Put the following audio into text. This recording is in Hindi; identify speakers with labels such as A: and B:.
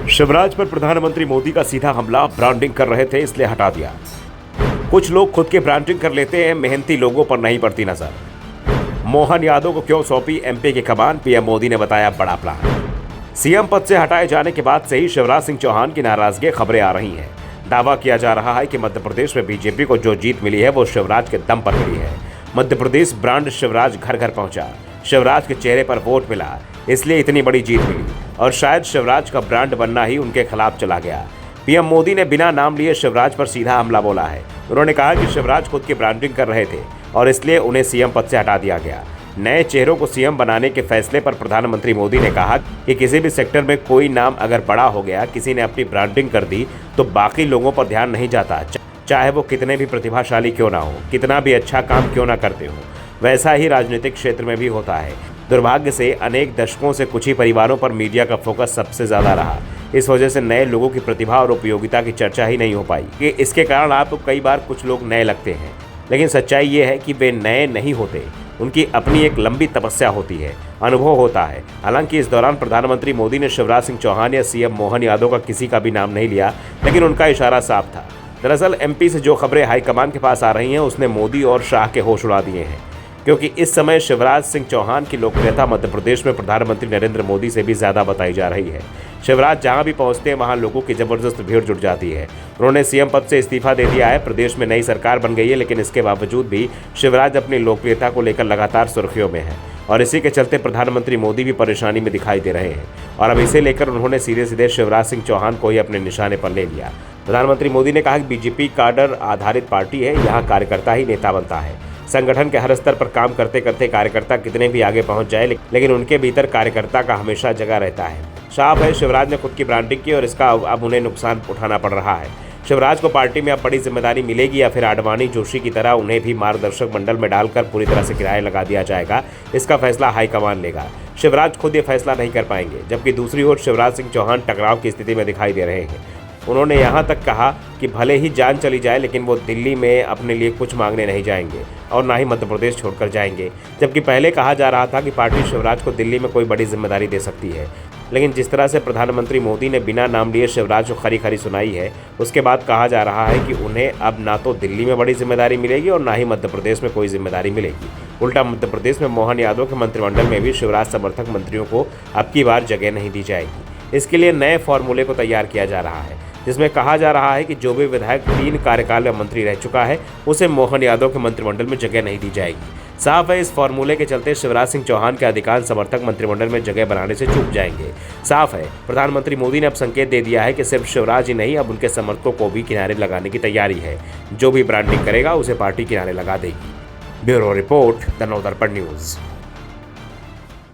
A: शिवराज पर प्रधानमंत्री मोदी का सीधा हमला, ब्रांडिंग कर रहे थे इसलिए हटा दिया। कुछ लोग खुद की ब्रांडिंग कर लेते हैं, मेहनती लोगों पर नहीं पड़ती नजर। मोहन यादव को क्यों सौंपी एमपी की कमान, पीएम मोदी ने बताया बड़ा प्लान। सीएम पद से हटाए जाने के बाद से ही शिवराज सिंह चौहान की नाराजगी खबरें आ रही हैं। दावा किया जा रहा है कि मध्य प्रदेश में बीजेपी को जो जीत मिली है वो शिवराज के दम पर मिली है। मध्य प्रदेश ब्रांड शिवराज घर घर पहुंचा, शिवराज के चेहरे पर वोट मिला, इसलिए इतनी बड़ी जीत मिली। और शायद शिवराज का ब्रांड बनना ही उनके खिलाफ चला गया। पीएम मोदी ने बिना नाम लिए शिवराज पर सीधा हमला बोला है। उन्होंने कहा कि शिवराज खुद की ब्रांडिंग कर रहे थे और इसलिए उन्हें सीएम पद से हटा दिया गया। नए चेहरों को सीएम बनाने के फैसले पर प्रधानमंत्री मोदी ने कहा कि किसी भी सेक्टर में कोई नाम अगर बड़ा हो गया, किसी ने अपनी ब्रांडिंग कर दी, तो बाकी लोगों पर ध्यान नहीं जाता, चाहे वो कितने भी प्रतिभाशाली क्यों ना हो, कितना भी अच्छा काम क्यों ना करते हो। वैसा ही राजनीतिक क्षेत्र में भी होता है। दुर्भाग्य से अनेक दशकों से कुछ ही परिवारों पर मीडिया का फोकस सबसे ज़्यादा रहा। इस वजह से नए लोगों की प्रतिभा और उपयोगिता की चर्चा ही नहीं हो पाई। कि इसके कारण आपको कई बार कुछ लोग नए लगते हैं, लेकिन सच्चाई ये है कि वे नए नहीं होते, उनकी अपनी एक लंबी तपस्या होती है, अनुभव होता है। हालांकि इस दौरान प्रधानमंत्री मोदी ने शिवराज सिंह चौहान या सीएम मोहन यादव का किसी का भी नाम नहीं लिया, लेकिन उनका इशारा साफ था। दरअसल एमपी से जो खबरें हाईकमान के पास आ रही हैं, उसने मोदी और शाह के होश उड़ा दिए हैं, क्योंकि इस समय शिवराज सिंह चौहान की लोकप्रियता मध्य प्रदेश में प्रधानमंत्री नरेंद्र मोदी से भी ज़्यादा बताई जा रही है। शिवराज जहां भी पहुंचते हैं वहां लोगों की जबरदस्त भीड़ जुट जाती है। उन्होंने सीएम पद से इस्तीफा दे दिया है। प्रदेश में नई सरकार बन गई है, लेकिन इसके बावजूद भी शिवराज अपनी लोकप्रियता को लेकर लगातार सुर्खियों में है और इसी के चलते प्रधानमंत्री मोदी भी परेशानी में दिखाई दे रहे हैं। और अब इसे लेकर उन्होंने सीधे सीधे शिवराज सिंह चौहान को ही अपने निशाने पर ले लिया। प्रधानमंत्री मोदी ने कहा कि बीजेपी काडर आधारित पार्टी है, यहाँ कार्यकर्ता ही नेता बनता है। संगठन के हर स्तर पर काम करते करते कार्यकर्ता कितने भी आगे पहुंच जाए, लेकिन उनके भीतर कार्यकर्ता का हमेशा जगह रहता है। साफ है, शिवराज ने खुद की ब्रांडिंग की और इसका अब उन्हें नुकसान उठाना पड़ रहा है। शिवराज को पार्टी में अब बड़ी जिम्मेदारी मिलेगी या फिर आडवाणी जोशी की तरह उन्हें भी मार्गदर्शक मंडल में डालकर पूरी तरह से किराए लगा दिया जाएगा, इसका फैसला हाईकमान लेगा। शिवराज खुद ये फैसला नहीं कर पाएंगे। जबकि दूसरी ओर शिवराज सिंह चौहान टकराव की स्थिति में दिखाई दे रहे हैं। उन्होंने यहाँ तक कहा कि भले ही जान चली जाए, लेकिन वो दिल्ली में अपने लिए कुछ मांगने नहीं जाएंगे और ना ही मध्य प्रदेश छोड़कर जाएंगे। जबकि पहले कहा जा रहा था कि पार्टी शिवराज को दिल्ली में कोई बड़ी जिम्मेदारी दे सकती है, लेकिन जिस तरह से प्रधानमंत्री मोदी ने बिना नाम लिए शिवराज को खरी खरी सुनाई है, उसके बाद कहा जा रहा है कि उन्हें अब ना तो दिल्ली में बड़ी जिम्मेदारी मिलेगी और ना ही मध्य प्रदेश में कोई जिम्मेदारी मिलेगी। उल्टा मध्य प्रदेश में मोहन यादव के मंत्रिमंडल में भी शिवराज समर्थक मंत्रियों को अब की बार जगह नहीं दी जाएगी। इसके लिए नए फॉर्मूले को तैयार किया जा रहा है, जिसमें कहा जा रहा है कि जो भी विधायक 3 कार्यकाल में मंत्री रह चुका है, उसे मोहन यादव के मंत्रिमंडल में जगह नहीं दी जाएगी। साफ है, इस फॉर्मूले के चलते शिवराज सिंह चौहान के अधिकांश समर्थक मंत्रिमंडल में जगह बनाने से चूक जाएंगे। साफ है, प्रधानमंत्री मोदी ने अब संकेत दे दिया है कि सिर्फ शिवराज ही नहीं, अब उनके समर्थकों को भी किनारे लगाने की तैयारी है। जो भी ब्रांडिंग करेगा उसे पार्टी किनारे लगा देगी। Bureau report, the Navdarpan news.